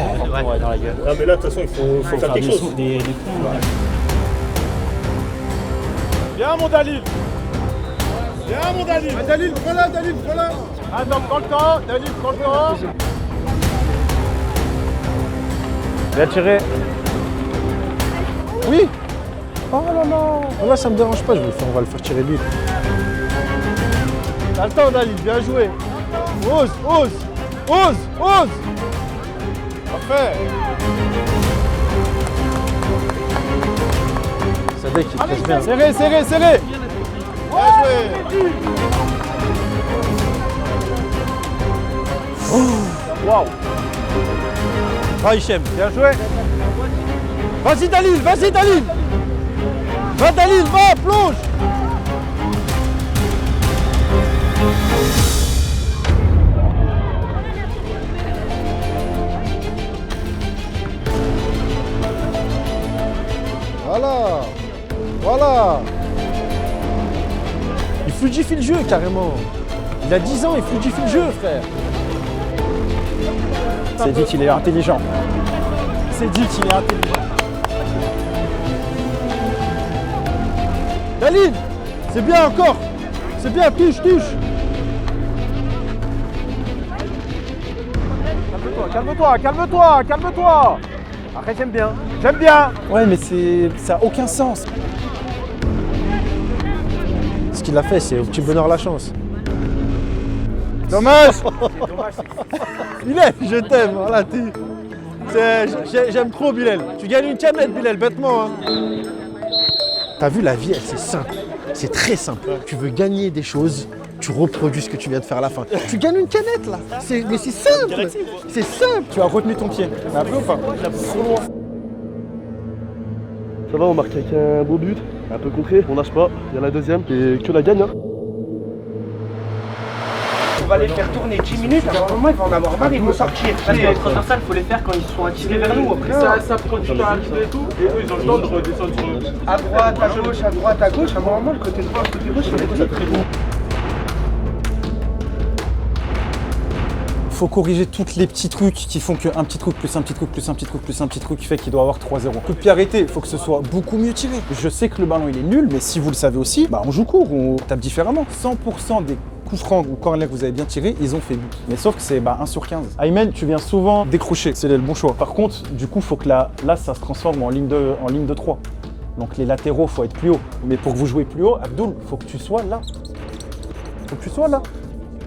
Dans la gueule. Non mais là, de toute façon, il faut faire quelque chose. Des coups. Viens, mon Dalil. Viens, mon Dalil. Dalil, voilà, Dalil, voilà. Attends, prends le temps, Dalil, prends le temps. Bien tiré. Oui. Oh là là. Là, ça me dérange pas, on va le faire tirer lui. T'as le temps, Dalil, bien joué. Ose. Parfait. C'est vrai qu'il presse bien. Serré. Bien joué. Waouh. Va, Hichem, bien joué. Vas-y, Dalil. Va, Dalil, va, plonge. Voilà. Il fluidifie le jeu carrément. Il a 10 ans, il fluidifie le jeu, frère. C'est dit qu'il est intelligent. Dalil, c'est bien encore. C'est bien, touche. Calme-toi. Après, j'aime bien. Ouais, mais ça a aucun sens. Ce qu'il a fait, c'est au petit bonheur la chance. Dommage. Bilal, je t'aime. Voilà, j'aime trop Bilal. Tu gagnes une canette, Bilal, bêtement. Hein. T'as vu, la vie, c'est simple. C'est très simple. Tu veux gagner des choses, tu reproduis ce que tu viens de faire à la fin. Tu gagnes une canette, là. Mais c'est simple. C'est simple. Tu as retenu ton pied. Un peu ou pas? Ça va, on marque avec un beau but, un peu concret, on lâche pas, il y a la deuxième et que la gagne. Hein. On va les faire tourner 10 minutes, à un moment ils vont en avoir marre, ils vont sortir. Parce que les ça, il faut les faire quand ils sont attirés vers nous. Après ça prend du temps à arriver et tout, et eux ils ont le temps de redescendre sur eux. À droite, à gauche, à un moment le côté droit, le côté gauche, c'est très bon. Faut corriger tous les petits trucs qui font qu'un petit truc plus un petit truc plus un petit truc plus un petit truc qui fait qu'il doit avoir 3-0. Coup de pied arrêté, il faut que ce soit beaucoup mieux tiré. Je sais que le ballon il est nul, mais si vous le savez aussi, on joue court, on tape différemment. 100% des coups francs ou corners que vous avez bien tirés, ils ont fait but. Mais sauf que c'est 1 sur 15. Aymen, tu viens souvent décrocher, c'est le bon choix. Par contre, du coup, faut que là ça se transforme en ligne de 3. Donc les latéraux, faut être plus haut. Mais pour que vous jouez plus haut, Abdoul, faut que tu sois là.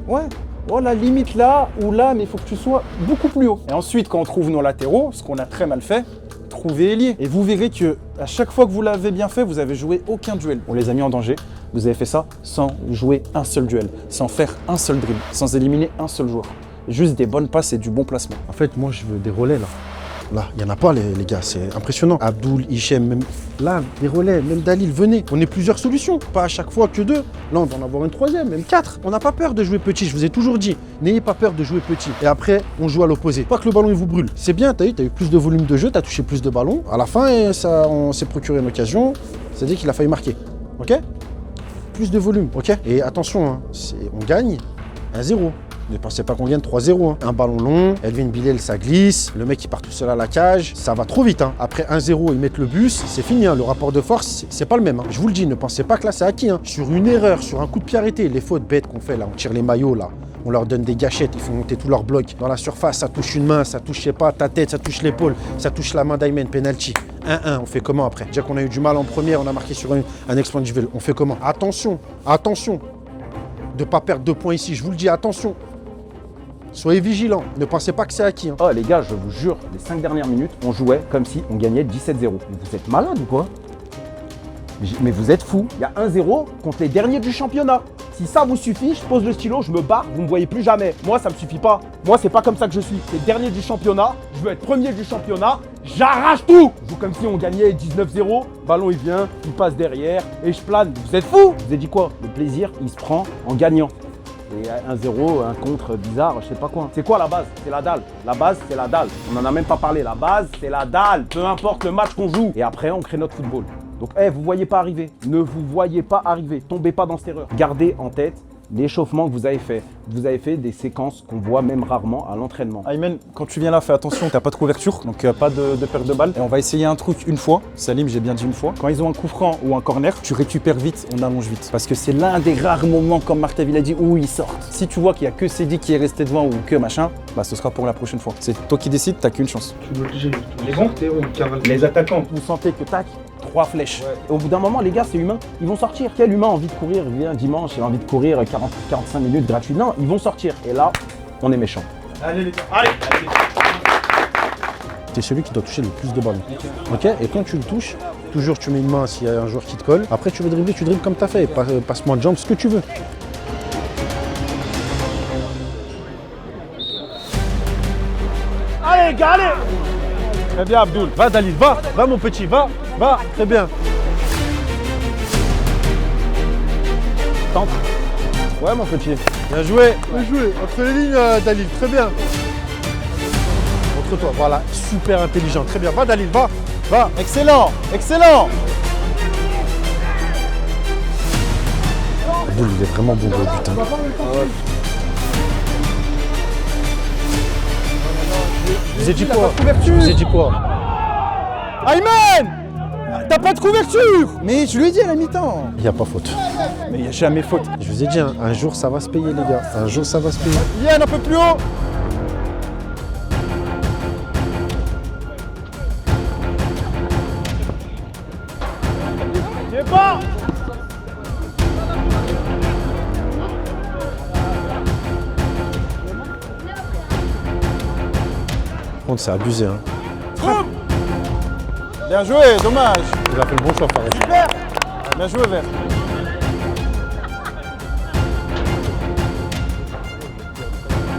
Ouais. Voilà, limite là ou là, mais il faut que tu sois beaucoup plus haut. Et ensuite, quand on trouve nos latéraux, ce qu'on a très mal fait, trouvez ailier. Et vous verrez que à chaque fois que vous l'avez bien fait, vous avez joué aucun duel. On les a mis en danger. Vous avez fait ça sans jouer un seul duel, sans faire un seul dribble, sans éliminer un seul joueur. Juste des bonnes passes et du bon placement. En fait, moi, je veux des relais là. Là, il n'y en a pas, les gars, c'est impressionnant. Abdoul, Hichem, même là, des relais, même Dalil, venez. On est plusieurs solutions, pas à chaque fois que 2. Là, on va en avoir une 3e, même 4. On n'a pas peur de jouer petit, je vous ai toujours dit. N'ayez pas peur de jouer petit. Et après, on joue à l'opposé. Pas que le ballon, il vous brûle. C'est bien, t'as eu plus de volume de jeu, t'as touché plus de ballons. À la fin, ça, on s'est procuré une occasion. C'est-à-dire qu'il a failli marquer. OK? Plus de volume, OK? Et attention, hein, on gagne 1-0. Ne pensez pas qu'on gagne 3-0. Hein. Un ballon long, Elvin Bilal, ça glisse. Le mec, il part tout seul à la cage. Ça va trop vite. Hein. Après 1-0, ils mettent le bus. C'est fini. Hein. Le rapport de force, c'est pas le même. Hein. Je vous le dis, ne pensez pas que là, c'est acquis. Hein. Sur une erreur, sur un coup de pied arrêté, les fautes bêtes qu'on fait là, on tire les maillots là. On leur donne des gâchettes, ils font monter tous leurs blocs. Dans la surface, ça touche une main, ça touche, je sais pas, ta tête, ça touche l'épaule, ça touche la main d'Aymen, penalty. 1-1, on fait comment après? Déjà qu'on a eu du mal en première, on a marqué sur un exploit individuel. On fait comment? Attention, attention de ne pas perdre 2 points ici. Je vous le dis, attention. Soyez vigilants, ne pensez pas que c'est acquis. Hein. Oh les gars, je vous jure, les 5 dernières minutes, on jouait comme si on gagnait 17-0. Mais vous êtes malade ou quoi? Mais vous êtes fous. Il y a 1-0 contre les derniers du championnat. Si ça vous suffit, je pose le stylo, je me barre, vous me voyez plus jamais. Moi, ça me suffit pas. Moi, c'est pas comme ça que je suis. Les derniers du championnat, je veux être premier du championnat, j'arrache tout. Je joue comme si on gagnait 19-0. Ballon, il vient, il passe derrière et je plane. Vous êtes fous. Je vous ai dit quoi? Le plaisir, il se prend en gagnant. Et 1-0, un contre bizarre, je sais pas quoi. C'est quoi la base? C'est la dalle. La base, c'est la dalle. On n'en a même pas parlé. La base, c'est la dalle. Peu importe le match qu'on joue. Et après, on crée notre football. Donc, vous voyez pas arriver. Ne vous voyez pas arriver. Tombez pas dans cette erreur. Gardez en tête l'échauffement que vous avez fait. Vous avez fait des séquences qu'on voit même rarement à l'entraînement. Aymen, quand tu viens là, fais attention, t'as pas de couverture, donc pas de perte de balle. Et on va essayer un truc une fois. Salim, j'ai bien dit une fois. Quand ils ont un coup franc ou un corner, tu récupères vite, on allonge vite. Parce que c'est l'un des rares moments, comme Marc Taville a dit, où ils sortent. Si tu vois qu'il y a que Cédric qui est resté devant ou que machin, bah ce sera pour la prochaine fois. C'est toi qui décides, t'as qu'une chance. Les bons, Les attaquants, vous sentez que tac, 3 flèches. Ouais. Et au bout d'un moment, les gars, c'est humain. Ils vont sortir. Quel humain a envie de courir? Il vient dimanche, il a envie de courir 40-45 minutes gratuit. Non, ils vont sortir. Et là, on est méchant. Allez les gars, allez. T'es celui qui doit toucher le plus de ballons. Ok? Et quand tu le touches, toujours tu mets une main s'il y a un joueur qui te colle. Après tu veux dribbler, tu dribbles comme t'as fait. Passe-moi de jambes, ce que tu veux. Allez les gars, allez. Très bien Abdoul. Va Dalil, va mon petit, va. Très bien. Tente. Ouais mon petit. Bien joué. Entre les lignes, Dalil, très bien. Entre toi, voilà, super intelligent, très bien. Va Dalil, va. Excellent. Abdoul, il est vraiment bon au but. Hein. Je vous ai dit quoi? Aymen! T'as pas de couverture! Mais je lui ai dit à la mi-temps. Il n'y a pas faute. Mais il n'y a jamais faute. Je vous ai dit, hein, un jour ça va se payer les gars. Un jour ça va se payer. Yann, un peu plus haut! C'est bon! Par contre, c'est abusé. Hein. Bien joué, dommage. Il a fait le bon choix, Fares. Super. Bien joué, Vert.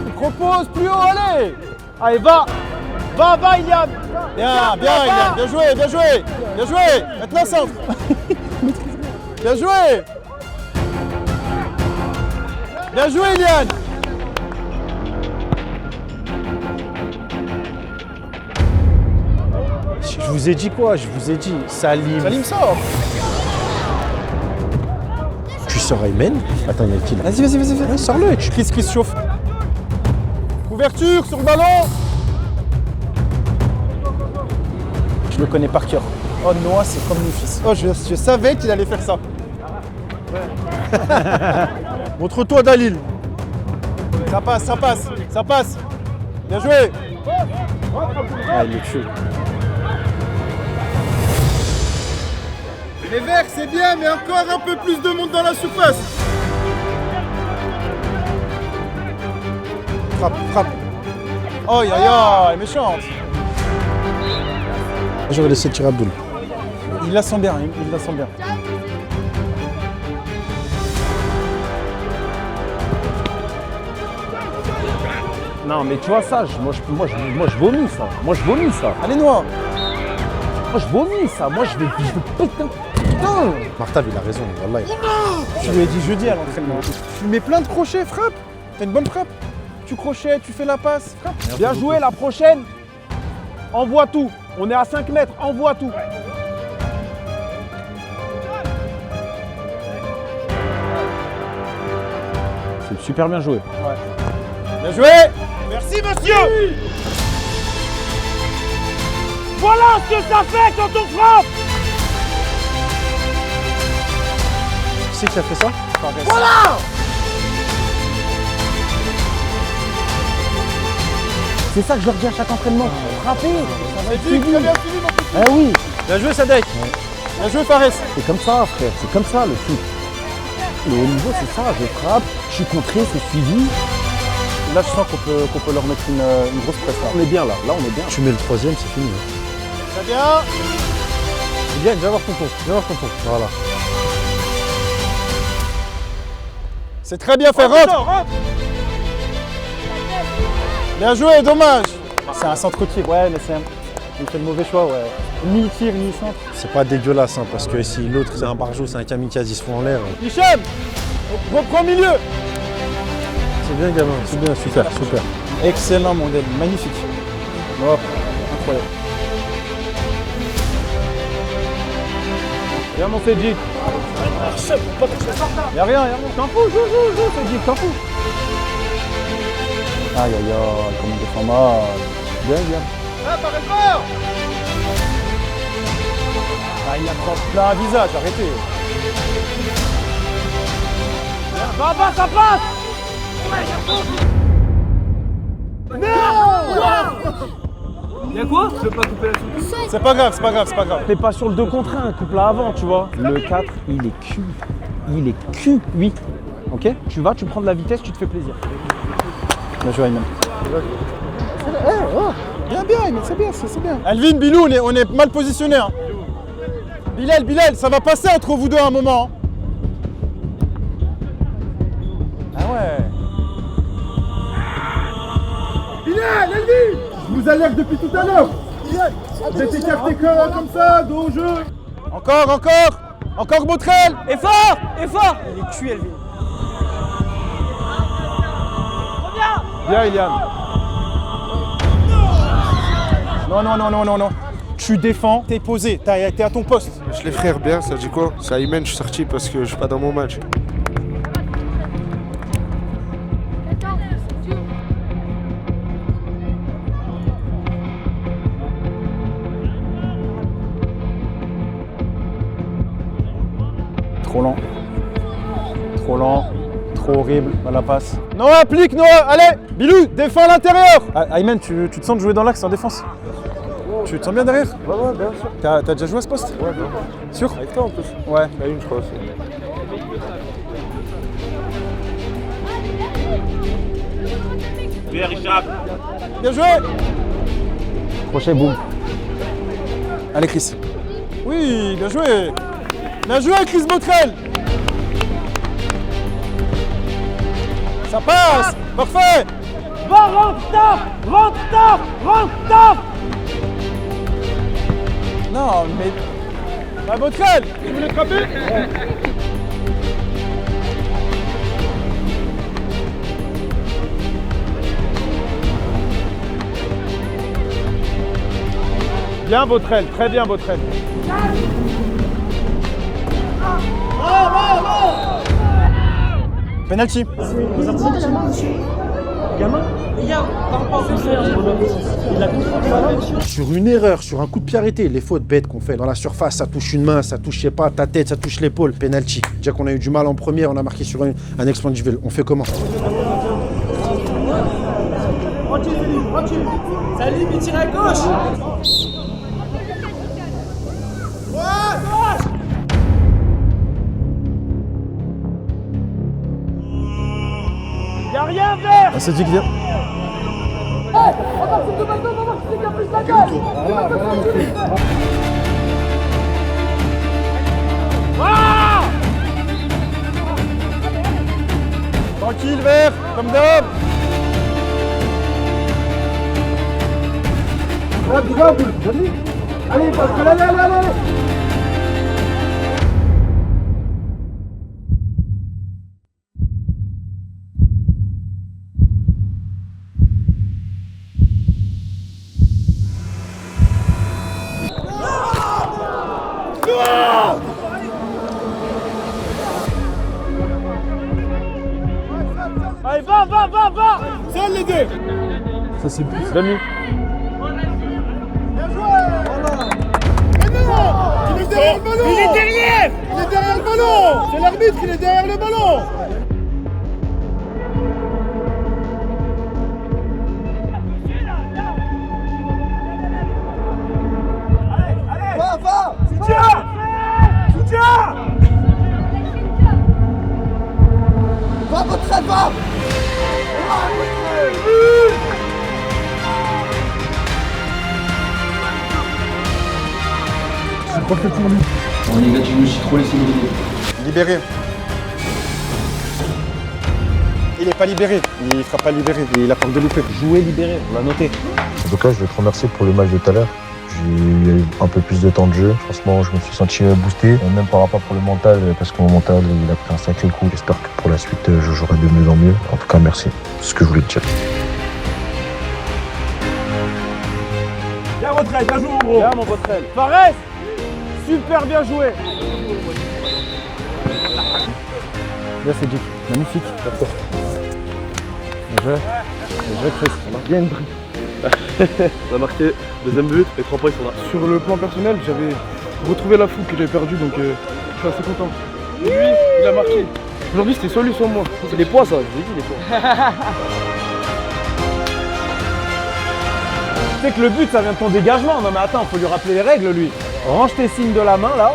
Il propose plus haut, allez. Allez, va, Ilian. Bien, Ilian. Bien joué. Maintenant, centre. Bien joué, Ilian. Je vous ai dit quoi? Je vous ai dit, Salim sort. Tu sors Aymen. Attends, il y a qui là? Vas-y, sors-le. Chris chauffe. Couverture sur le ballon. Je le connais par cœur. Oh, Noah, c'est comme mon fils. Oh, je savais qu'il allait faire ça. Montre-toi, Dalil. Ça passe. Bien joué. Ah, il est chaud. Les verts, c'est bien, mais encore un peu plus de monde dans la surface. frappe. Oh, aïe, elle est méchante. J'aurais laissé tirer Abdoul. Il la sent bien, il la sent bien. Non, mais tu vois ça, moi je vomis ça. Moi je vomis ça. Allez, Noah. Moi je vomis ça. Moi je vais putain. Martav, il a raison, wallah. Je lui ai dit jeudi à l'entraînement. Tu mets plein de crochets, frappe. T'as une bonne frappe. Tu crochets, tu fais la passe, frappe. Bien joué, la prochaine. Envoie tout. On est à 5 mètres, envoie tout. C'est super bien joué. Ouais. Bien joué. Merci, monsieur. Oui. Voilà ce que ça fait quand on frappe. Qui c'est qui a fait ça? Voilà. C'est ça que je leur dis à chaque entraînement. Frappez. Ça va être très bien fini, mon petit. Ah oui. Bien joué, Sadek. Bien joué, Fares. C'est comme ça, frère. C'est comme ça, le foot. Le haut niveau, c'est ça. Je frappe, je suis contré, c'est suivi. Là, je sens qu'on peut leur mettre une grosse presse. On est bien là. Là, on est bien. Tu mets le troisième, c'est fini. Très bien. Viens voir ton tour. Voilà. C'est très bien fait, rentre. Bien joué, dommage. C'est un centre tir, ouais, mais il fait le mauvais choix, ouais. Ni tir, ni centre. C'est pas dégueulasse, hein, parce que si l'autre c'est un barjot, c'est un kamikaze, ils se font en l'air. Hichem, reprends milieu. C'est bien, gamin, c'est bien, super. Excellent, mon Del, magnifique. Oh, incroyable. Viens, mon Cédric. Y'a rien. T'en fous, joue, Cédric, t'en fous. Aïe, comment on défend mal. Bien. Ah, par effort. Ah, il a plein un visage, arrêtez. Va, ça passe. Y'a quoi? Je veux pas couper la soupe. C'est pas grave. T'es pas sur le 2 contre 1, coupe-la avant, tu vois. Le 4, il est cul, oui. Ok? Tu vas, tu prends de la vitesse, tu te fais plaisir. Bien joué, Ayman. Bien, Ayman, c'est bien. Alvin, Bilou, on est mal positionnés. Hein. Bilal, ça va passer entre vous deux à un moment. Hein. Ah ouais. Bilal, Alvin, je vous alerte depuis tout à l'heure. Vous êtes écartés comme ça, dos au jeu. Encore Botrel. Effort. Il est cuit, Alvin. Bien, Ilian. Non. Tu défends, t'es posé, t'es à ton poste. Je les frères bien, ça dit quoi? C'est Ayman, je suis sorti parce que je suis pas dans mon match. Trop lent, trop horrible, à la passe. Noah, applique, Noah, allez, Bilou, défends à l'intérieur. Ayman, tu te sens de jouer dans l'axe en défense? Tu te sens bien derrière? Ouais, bien sûr. T'as déjà joué à ce poste? Ouais, bien. Sûr? Avec toi en plus? Ouais. Bah, une, je crois aussi. Bien, Richard. Bien joué. Crochet, boum. Allez, Chris. Oui, bien joué. Bien joué, Chris Botrel. Ça passe. Parfait. Va, rentre, tape. Non, mais... Bah, Botrel. Tu voulais frapper? Bien, Botrel. Très bien, Botrel. Penalty. Sur une erreur, sur un coup de pied arrêté, les fautes bêtes qu'on fait dans la surface, ça touche une main, ça touche, je sais pas, ta tête, ça touche l'épaule, penalty. Déjà qu'on a eu du mal en première, on a marqué sur un exploit individuel. On fait comment? Salut, il tire à gauche. Y'a rien vert. C'est dit que vient. Tranquille, vert, comme d'hab. Allez, parce que allez. Allez, va. Seul les deux. Ça c'est plus. Dami. Bien joué. Mais non, il est derrière le ballon. Il est derrière le ballon. C'est l'arbitre, il est derrière le ballon. Va. Soutiens. Va, votre va. C'est pas fait pour lui. Oh les gars, je me suis trop laissé briller. Libéré. Il est pas libéré. Il sera pas libéré. Il a peur de louper. Jouer libéré, on l'a noté. En tout cas, je veux te remercier pour le match de tout à l'heure. J'ai eu un peu plus de temps de jeu. Franchement, je me suis senti boosté. Même par rapport pour le mental, parce que mon mental, il a pris un sacré coup. J'espère que pour la suite, je jouerai de mieux en mieux. En tout cas, merci. C'est ce que je voulais te dire. Bien Botrel, bien joué mon gros. Bien mon Botrel. Fares, super bien joué. Là c'est Dick, magnifique. Bien joué Chris. Bien une brique. On a marqué, deuxième but, et 3 points ils sont là. Sur le plan personnel, j'avais retrouvé la fougue que j'avais perdue, donc je suis assez content. Et lui, il a marqué. Aujourd'hui c'était soit lui soit moi. C'est les poids ça, je vous ai dit les poids. Tu sais que le but ça vient de ton dégagement. Non mais attends, faut lui rappeler les règles lui. Range tes signes de la main là.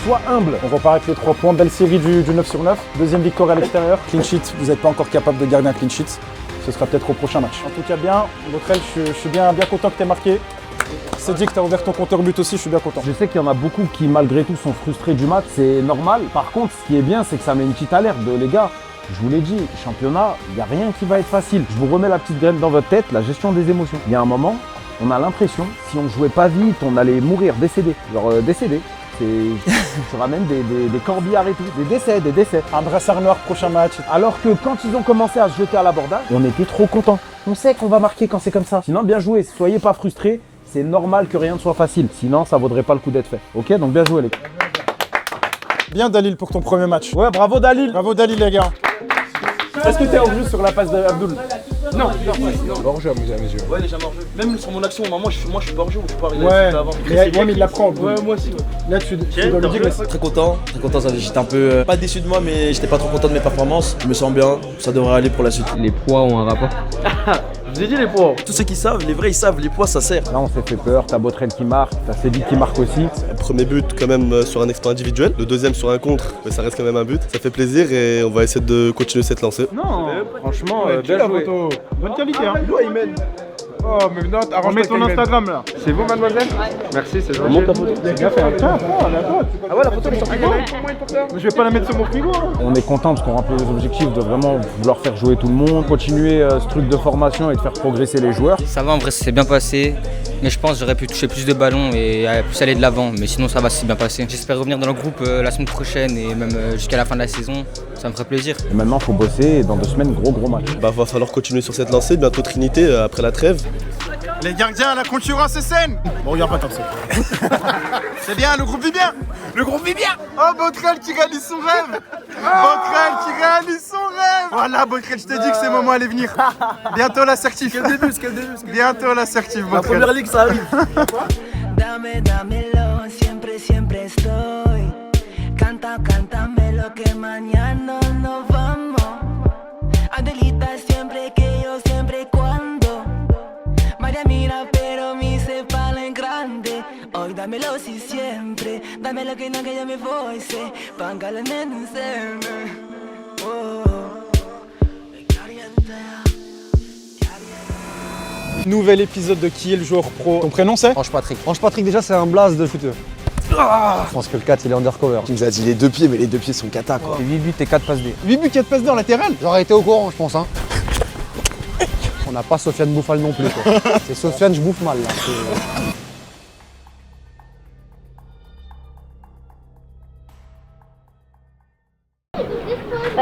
Sois humble. On repart avec les 3 points, belle série du 9 sur 9. Deuxième victoire à l'extérieur. Clean sheet, vous n'êtes pas encore capable de garder un clean sheet. Ce sera peut-être au prochain match. En tout cas, bien. Botrel, je suis bien content que tu aies marqué. C'est dit que tu as ouvert ton compteur but aussi, je suis bien content. Je sais qu'il y en a beaucoup qui, malgré tout, sont frustrés du match. C'est normal. Par contre, ce qui est bien, c'est que ça met une petite alerte de les gars. Je vous l'ai dit, championnat, il n'y a rien qui va être facile. Je vous remets la petite graine dans votre tête, la gestion des émotions. Il y a un moment, on a l'impression, si on jouait pas vite, on allait mourir, décéder. Genre décéder. Je ramène des corbillards et tout, des décès. Un brassard noir, prochain match. Alors que quand ils ont commencé à se jeter à l'abordage, on était trop contents. On sait qu'on va marquer quand c'est comme ça. Sinon, bien joué, soyez pas frustrés. C'est normal que rien ne soit facile. Sinon, ça vaudrait pas le coup d'être fait. Ok, donc bien joué les gars. Bien Dalil pour ton premier match. Ouais, bravo Dalil. Bravo Dalil les gars. Est-ce que t'es en vue sur la passe d'Abdoul? Non. Hors-jeu à mes yeux. Ouais, déjà hors-jeu. Même sur mon action, moi je suis pas hors-jeu, je suis pas arrivé avant. Mais il l'apprend. Ouais, moi aussi. Là, tu dois lui dire que Très content, j'étais un peu pas déçu de moi, mais j'étais pas trop content de mes performances. Je me sens bien, ça devrait aller pour la suite. Les poids ont un rapport. Je vous ai dit les poids. Tous ceux qui savent, les vrais ils savent, les poids ça sert. Là on s'est fait peur, t'as Botrel qui marque, t'as Cédric qui marque aussi. Le premier but quand même sur un exploit individuel, le deuxième sur un contre, mais ça reste quand même un but. Ça fait plaisir et on va essayer de continuer cette lancée. Non, franchement, bien joué. Bonne qualité hein. Il mène. Oh, mais non, arrange Mets ton Instagram là. C'est vous, mademoiselle? Merci, c'est gentil. Monte ta photo. C'est bien fait. Tiens, prends la note. Ah ouais, la photo elle est sur frigo? Je vais pas la mettre sur mon frigo. On est content parce qu'on remplit les objectifs de vraiment vouloir faire jouer tout le monde, continuer ce truc de formation et de faire progresser les joueurs. Ça va, en vrai, ça s'est bien passé. Mais je pense que j'aurais pu toucher plus de ballons et plus aller de l'avant. Mais sinon, ça va, c'est bien passé. J'espère revenir dans le groupe la semaine prochaine et même jusqu'à la fin de la saison. Ça me ferait plaisir. Et maintenant, il faut bosser et dans 2 semaines, gros match. Va falloir continuer sur cette lancée, bientôt Trinité après la trêve. les gardiens, la concurrence est saine. Bon, regarde pas comme ça. C'est bien, le groupe vit bien. Le groupe vit bien. Oh, Botrel qui réalise son rêve. Botrel qui réalise son rêve. Voilà, Botrel, je t'ai dit que ces moments allaient venir. Bientôt l'assertif. Quel début, bientôt l'assertif, Botrel. La première ligue, ça arrive. Dámelo, siempre estoy. Cántame lo que mañana nos vamos. Adelita siempre que yo, siempre cuando. María mira, pero mi sepala en grande. Hoy dámelo si siempre. Dámelo que no que yo me voy, sé. Pángale en Nouvel épisode de Qui est le joueur pro. Ton prénom c'est Ange Patrick. Ange Patrick, déjà, c'est un blaze de footeux. Je pense que le 4 il est undercover. Tu nous as dit les 2 pieds, mais les 2 pieds sont cata quoi. 8 buts et 4 passes D. 8 buts, 4 passes d'or latéral. J'aurais été au courant, je pense. Hein. On n'a pas Sofiane Bouffal non plus. quoi. C'est Sofiane, je bouffe mal là.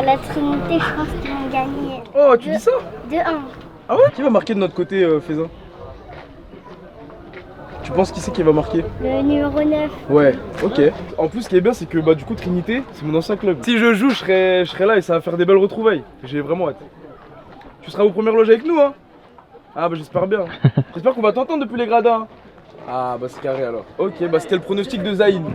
La Trinité, je pense qu'ils vont gagner. Oh, tu dis ça 2-1. Ah ouais? Qui va marquer de notre côté, Faisin? Tu penses qui c'est qui va marquer? Le numéro 9. Ouais, ok. En plus, ce qui est bien, c'est que du coup, Trinité, c'est mon ancien club. Si je joue, je serai là et ça va faire des belles retrouvailles. J'ai vraiment hâte. Tu seras aux premières loges avec nous, hein? Ah, j'espère bien. J'espère qu'on va t'entendre depuis les gradins. Ah, c'est carré alors. Ok, c'était le pronostic de Zaïn.